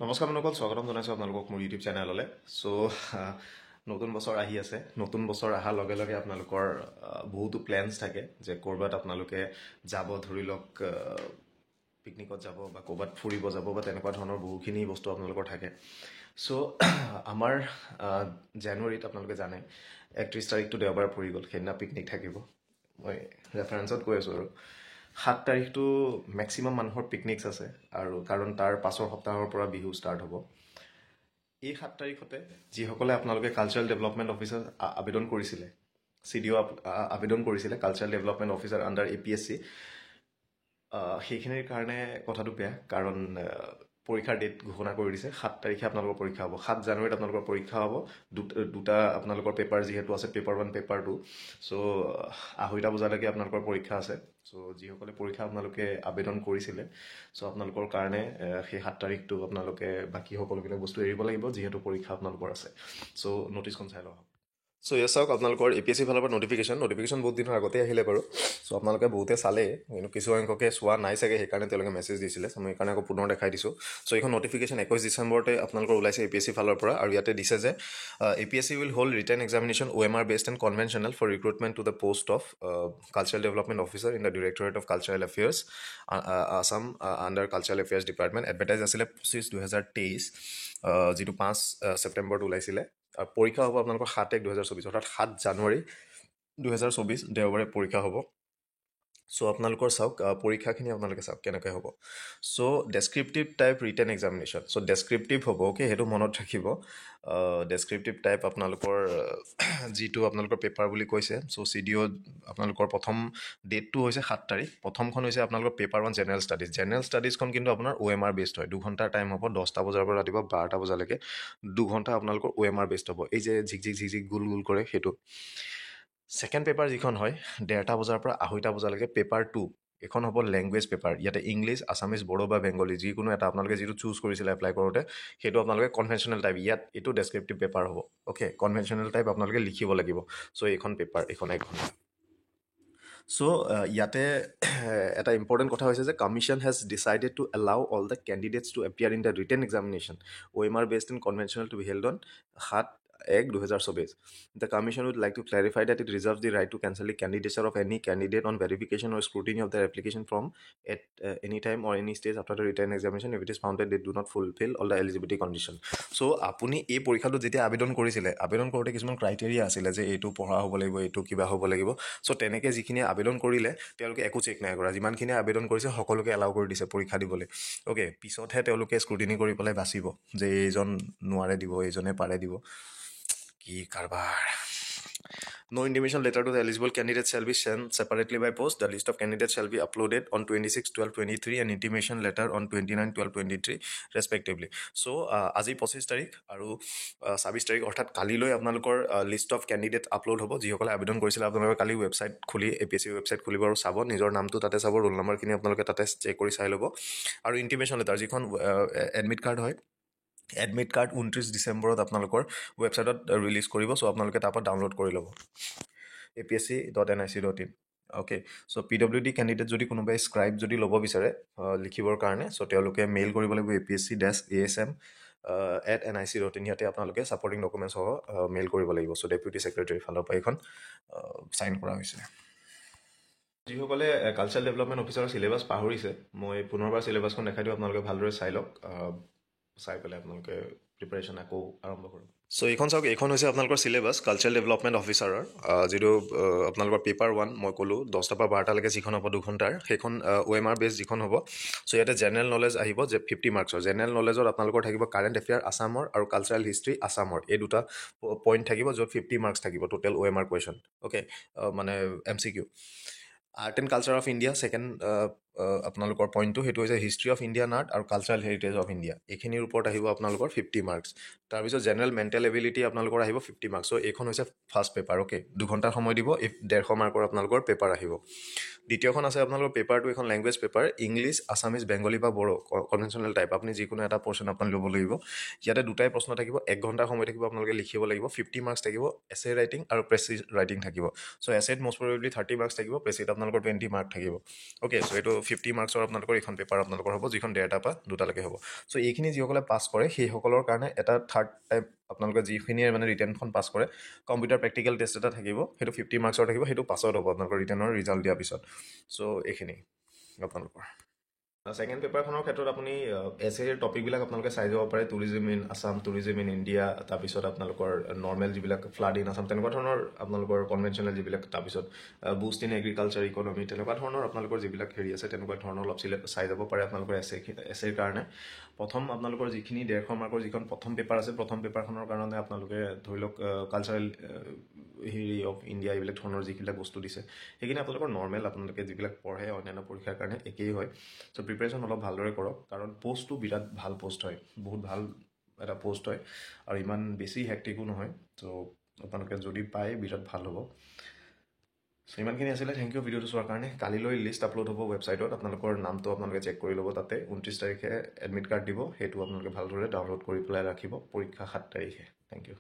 নমস্কাৰ বন্ধুসকল, স্বাগতম জনাইছোঁ আপোনালোকক মোৰ ইউটিউব চেনেললৈ। নতুন বছৰ আহি আছে। নতুন বছৰ অহাৰ লগে লগে আপোনালোকৰ বহুতো প্লেনছ থাকে যে ক'ৰবাত আপোনালোকে যাব, ধৰি লওক পিকনিকত যাব বা ক'ৰবাত ফুৰিব যাব বা তেনেকুৱা ধৰণৰ বহুখিনি বস্তু আপোনালোকৰ থাকে। চ' আমাৰ জানুৱাৰীত আপোনালোকে জানে 31 তাৰিখটো দেওবাৰে পৰি গ'ল, সেইদিনা পিকনিক থাকিব। মই ৰেফাৰেঞ্চত কৈ আছোঁ আৰু 7 তাৰিখটো মেক্সিমাম মানুহৰ পিকনিকছ আছে, আৰু কাৰণ তাৰ পাছৰ সপ্তাহৰ পৰা বিহু ষ্টাৰ্ট হ'ব। এই 7 তাৰিখতে যিসকলে আপোনালোকে কালচাৰেল ডেভেলপমেণ্ট অফিচাৰ আবেদন কৰিছিলে, CDO আবেদন কৰিছিলে, cultural development officer under APSC, সেইখিনিৰ কাৰণে কথাটো বেয়া, কাৰণ পৰীক্ষাৰ ডেট ঘোষণা কৰি দিছে। 7 তাৰিখে আপোনালোকৰ পৰীক্ষা হ'ব। 7 জানুৱাৰীত আপোনালোকৰ পৰীক্ষা হ'ব। দুটা আপোনালোকৰ পেপাৰ যিহেতু আছে, পেপাৰ 1 পেপাৰ 2। চ' 2:30 বজালৈকে আপোনালোকৰ পৰীক্ষা আছে। চ' যিসকলে পৰীক্ষা আপোনালোকে আবেদন কৰিছিলে, চ' আপোনালোকৰ কাৰণে সেই 7 তাৰিখটো আপোনালোকে বাকী সকলোবিলাক বস্তু এৰিব লাগিব, যিহেতু পৰীক্ষা আপোনালোকৰ আছে। চ' ন'টিছখন চাই লওক। চ' ইয়াত চাওক, আপোনালোকৰ APSC ফালৰ পৰা নটিফিকেশ্যন বহুত দিনৰ আগতে আহিলে বাৰু। চ' আপোনালোকে বহুতে চালে, কিন্তু কিছু সংখ্যকে চোৱা নাই চাগে, সেইকাৰণে তেওঁলোকে মেছেজ দিছিলে। চ' মই সেইকাৰণে আকৌ পুনৰ দেখাই দিছোঁ। চ' এইখন নটিফিকেশ্যন 21 ডিচেম্বৰতে আপোনালোকৰ ওলাইছে APSC ফালৰ পৰা, আৰু ইয়াতে দিছে যে APSC will hold written examination OMR based and conventional for recruitment to the post of cultural development officer in the directorate of cultural affairs Assam under cultural affairs department. Advertise আছিলে 25/2023, যিটো 5 ছেপ্টেম্বৰত ওলাইছিলে। আৰু পৰীক্ষা হ'ব আপোনালোকৰ 7/1/2024, অৰ্থাৎ 7 জানুৱাৰী 2024 দেওবাৰে পৰীক্ষা হ'ব। চ' আপোনালোকৰ চাওক, পৰীক্ষাখিনি আপোনালোকে চাওক কেনেকৈ হ'ব। চ' ডেছক্ৰিপটিভ টাইপ ৰিটেন এক্সামিনেশ্যন। চ' ডেছক্ৰিপটিভ হ'ব, অ'কে, সেইটো মনত ৰাখিব। ডেছক্ৰিপটিভ টাইপ আপোনালোকৰ যিটো আপোনালোকৰ পেপাৰ বুলি কৈছে। চ' CDO আপোনালোকৰ প্ৰথম ডেটটো হৈছে 7 তাৰিখ। প্ৰথমখন হৈছে আপোনালোকৰ পেপাৰ 1 জেনেৰেল ষ্টাডিজ। জেনেৰেল ষ্টাডিজখন কিন্তু আপোনাৰ OMR বেছড হয়। 2 ঘণ্টাৰ টাইম হ'ব, 10টা বজাৰ পৰা ৰাতিপুৱা 12টা বজালৈকে 2 ঘণ্টা আপোনালোকৰ OMR বেছড হ'ব। এই যে ঝিকঝিক গোল গোল কৰে, সেইটো। ছেকেণ্ড পেপাৰ যিখন হয় 1:30 বজাৰ পৰা 2:30 বজালৈকে, পেপাৰ 2, এইখন হ'ব লেংগুৱেজ পেপাৰ। ইয়াতে ইংলিছ, আছামিজ, বড়ো বা বেংগলী যিকোনো এটা আপোনালোকে যিটো চুজ কৰিছিলে এপ্লাই কৰোঁতে, সেইটো আপোনালোকে কনভেনশ্যনেল টাইপ। ইয়াত এইটো ডেছক্ৰিপটিভ পেপাৰ হ'ব, অ'কে। কনভেনশ্যনেল টাইপ আপোনালোকে লিখিব লাগিব। চ' এইখন পেপাৰ, এইখন 1 ঘণ্টা। চ' ইয়াতে এটা ইম্পৰ্টেণ্ট কথা হৈছে যে commission has decided to allow all the candidates to appear in the written examination OMR based and conventional to be held on 7/1/2024. The Commission would like to clarify that it reserves the right to cancel the candidature of any candidate on verification or scrutiny of their application from at any time or any stage after the written examination if it is found that they do not fulfill all the eligibility condition. So আপুনি এই পৰীক্ষাটো যেতিয়া আবেদন কৰিছিলে, আবেদন কৰোঁতে কিছুমান criteria আছিলে যে এইটো পঢ়া হ'ব লাগিব, এইটো কিবা হ'ব লাগিব। চ' তেনেকৈ যিখিনি আবেদন কৰিলে তেওঁলোকে একো চেক নাই কৰা। যিমানখিনি আবেদন কৰিছে সকলোকে এলাউ কৰি দিছে পৰীক্ষা দিবলৈ, অ'কে। পিছতহে তেওঁলোকে স্ক্ৰুটিনি কৰি পেলাই বাচিব যে এইজন নোৱাৰে দিব, এইজনে পাৰে দিব। কি কাৰবাৰ। No intimation letter to the eligible candidates shall be sent separately by post. The list of candidates shall be uploaded on 26/12/23 and intimation letter on 29/12/23 respectively. So আজি 25 তাৰিখ আৰু 26 তাৰিখ, অৰ্থাৎ কালিলৈ আপোনালোকৰ লিষ্ট অফ কেণ্ডিডেট আপলোড হ'ব। যিসকলে আবেদন কৰিছিলে আপোনালোকে কালি ৱেবছাইট খুলি APSC ৱেবছাইট খুলিব আৰু চাব, নিজৰ নামটো তাতে চাব, ৰোল নম্বৰখিনি আপোনালোকে তাতে চেক কৰি চাই ল'ব। আৰু ইণ্টিমেশ্যন লেটাৰ, যিখন এডমিট কাৰ্ড হয়, এডমিট কাৰ্ড 29 ডিচেম্বৰত আপোনালোকৰ ৱেবছাইটত ৰিলিজ কৰিব। চ' আপোনালোকে তাৰপৰা ডাউনলোড কৰি ল'ব, apsc.nic.in, অ'কে। চ' PWD কেণ্ডিডেট যদি কোনোবাই স্ক্ৰাইব যদি ল'ব বিচাৰে লিখিবৰ কাৰণে, চ' তেওঁলোকে মেইল কৰিব লাগিব apsc-asm@nic.in। ইয়াতে আপোনালোকে ছাপৰ্টিং ডকুমেণ্টছ সহ মেইল কৰিব লাগিব। চ' ডেপুটি ছেক্ৰেটাৰীৰ ফালৰ পৰা এইখন ছাইন কৰা হৈছে। যিসকলে কালচাৰেল ডেভেলপমেণ্ট অফিচাৰৰ চিলেবাছ পাহৰিছে, মই পুনৰবাৰ চিলেবাছখন দেখাই দিওঁ, আপোনালোকে ভালদৰে চাই লওক। চাই পেলাই আপোনালোকে প্ৰিপাৰেশ্যন আকৌ আৰম্ভ কৰক। চ' এইখন চাওক, এইখন হৈছে আপোনালোকৰ চিলেবাছ কালচাৰেল ডেভেলপমেণ্ট অফিচাৰৰ, যিটো আপোনালোকৰ পেপাৰ 1 মই ক'লোঁ 10টাৰ পৰা 12টালৈকে যিখন হ'ব 2 ঘণ্টাৰ, সেইখন OMR বেছ যিখন হ'ব। চ' ইয়াতে জেনেৰেল নলেজ আহিব যে 50 মাৰ্কছৰ। জেনেৰেল নলেজত আপোনালোকৰ থাকিব কাৰেণ্ট এফেয়াৰ আছামৰ আৰু কালচাৰেল হিষ্ট্ৰী আছামৰ, এই দুটা পইণ্ট থাকিব, য'ত 50 মাৰ্কছ থাকিব টোটেল OMR কুৱেশ্যন, অ'কে, মানে MCQ। Art and culture of India second আপোনালোকৰ পইণ্টটো, সেইটো হৈছে হিষ্ট্ৰী অফ ইণ্ডিয়ান আৰ্ট আৰু কালচাৰেল হেৰিটেজ অফ ইণ্ডিয়া। এইখিনিৰ ওপৰত আহিব আপোনালোকৰ 50 মাৰ্কছ। তাৰপিছত জেনেৰেল মেণ্টেল এবিলিটি আপোনালোকৰ আহিব 50 মাৰ্কছ। চ' এইখন হৈছে ফাৰ্ষ্ট পেপাৰ, অ'কে। 2 ঘণ্টা সময় দিব, 150 মাৰ্কৰ আপোনালোকৰ পেপাৰ আহিব। দ্বিতীয়খন আছে আপোনালোকৰ পেপাৰটো, এখন language paper, English, Assamese, Bengali বা বড়ো, কনভেনশ্যনেল টাইপ। আপুনি যিকোনো এটা পৰ্চন আপুনি ল'ব লাগিব। ইয়াতে দুটাই প্ৰশ্ন থাকিব, 1 ঘণ্টা সময় থাকিব, আপোনালোকে লিখিব লাগিব। 50 মাৰ্কছ থাকিব, এছে ৰাইটিং আৰু প্ৰেছি ৰাইটিং থাকিব। চ' এছেত মষ্ট প্ৰবেবলি 30 মাৰ্কছ থাকিব, প্ৰেছিত আপোনালোকৰ 20 মাৰ্ক থাকিব, অ'কে। চ' এইটো 50 মাৰ্কছৰ আপোনালোকৰ এইখন পেপাৰ আপোনালোকৰ হ'ব যিখন 1.5টা পৰা 2টালৈকে হ'ব চ' এইখিনি যিসকলে পাছ কৰে সেইসকলৰ কাৰণে এটা থাৰ্ড টাইপ আপোনালোকে যিখিনিয়ে মানে ৰিটেনখন পাছ কৰে কম্পিউটাৰ প্ৰেক্টিকেল টেষ্ট এটা থাকিব সেইটো 50 মাৰ্কছৰ থাকিব সেইটো পাছত হ'ব আপোনালোকৰ ৰিটেনৰ ৰিজাল্ট দিয়াৰ পিছত চ' এইখিনি আপোনালোকৰ ছেকেণ্ড পেপাৰখনৰ ক্ষেত্ৰত আপুনি এছেৰ টপিকবিলাক আপোনালোকে চাই যাব পাৰে tourism in Assam tourism in India তাৰপিছত আপোনালোকৰ নৰ্মেল যিবিলাক ফ্লাড ইন আছাম তেনেকুৱা ধৰণৰ আপোনালোকৰ কনভেনশ্যনেল যিবিলাক তাৰপিছত বুষ্ট ইন এগ্ৰিকালচাৰ ইকনমি তেনেকুৱা ধৰণৰ আপোনালোকৰ যিবিলাক হেৰি আছে তেনেকুৱা ধৰণৰ অলপ চাই যাব পাৰে আপোনালোকৰ এছেৰ কাৰণে প্ৰথম আপোনালোকৰ যিখিনি 150 মাৰ্কৰ যিখন প্ৰথম পেপাৰ আছে প্ৰথম পেপাৰখনৰ কাৰণে আপোনালোকে ধৰি লওক কালচাৰেল হেৰি অফ ইণ্ডিয়া এইবিলাক ধৰণৰ যিবিলাক বস্তু দিছে সেইখিনি আপোনালোকৰ নৰ্মেল আপোনালোকে যিবিলাক পঢ়ে অন্যান্য পৰীক্ষাৰ কাৰণে একেই হয় চ' প্ৰিপেৰেশ্যন অলপ ভালদৰে কৰক কাৰণ পষ্টটো বিৰাট ভাল পষ্ট হয় বহুত ভাল এটা পষ্ট হয় আৰু ইমান বেছি হেক্টিকো নহয় চ' আপোনালোকে যদি পায় বিৰাট ভাল হ'ব চ' ইমানখিনি আছিলে থেংক ইউ ভিডিঅ'টো চোৱাৰ কাৰণে কালিলৈ লিষ্ট আপলোড হ'ব ৱেবছাইটত আপোনালোকৰ নামটো আপোনালোকে চেক কৰি ল'ব তাতে 29 তাৰিখে এডমিট কাৰ্ড দিব সেইটো আপোনালোকে ভালদৰে ডাউনলোড কৰি পেলাই ৰাখিব পৰীক্ষা 7 তাৰিখে থেংক ইউ